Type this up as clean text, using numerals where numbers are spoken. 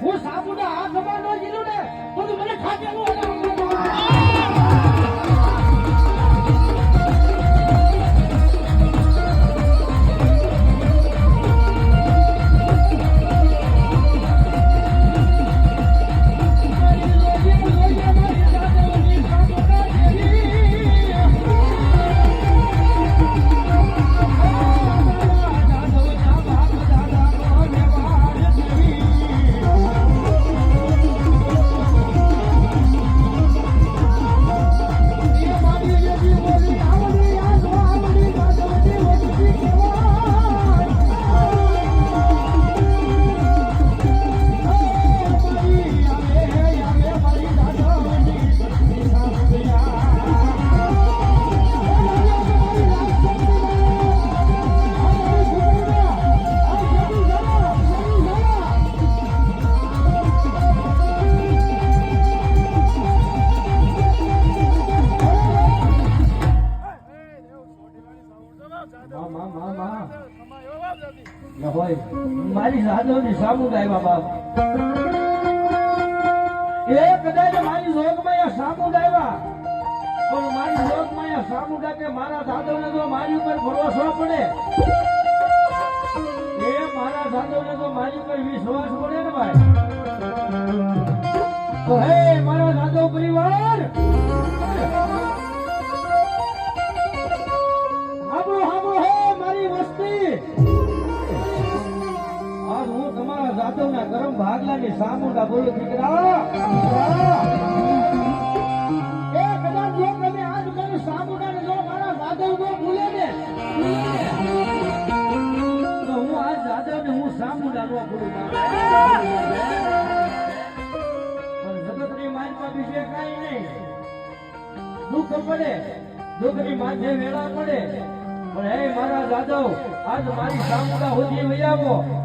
હું સાબુના આ ખબર ન જીલું ને તો તું મને ખાધેલું મારી સાધવની સામુદ આવ્યા બાપ એ કદાચ મારી જોગમાં સામુદ આવ્યા પણ મારી જોગમાં સામુદા કે મારા સાધવને તો મારી ઉપર ભરોસો પડે એ મારા સાધવને તો મારી ઉપર વિશ્વાસ પડે ને ભાઈ તો હે મારા સાધવ પરિવાર હાબો હે મારી વસ્તી જાદવના કરમ ભાગલાની સામુંડા બોલો દીકરા એ કદાચ જો તમે આજ મને સામુંડાને જો મારા જાદવ જો ભૂલે ને તો હું આ જાદવને હું સામુંડા નો ભૂલું પણ જગતની માનમાં વિશે કાંઈ નહીં દુઃખ પડે દુઃખની માથે વેળા પડે પણ હે મારા જાદવ આજ મારી સામુંડા હોતી વૈયાવો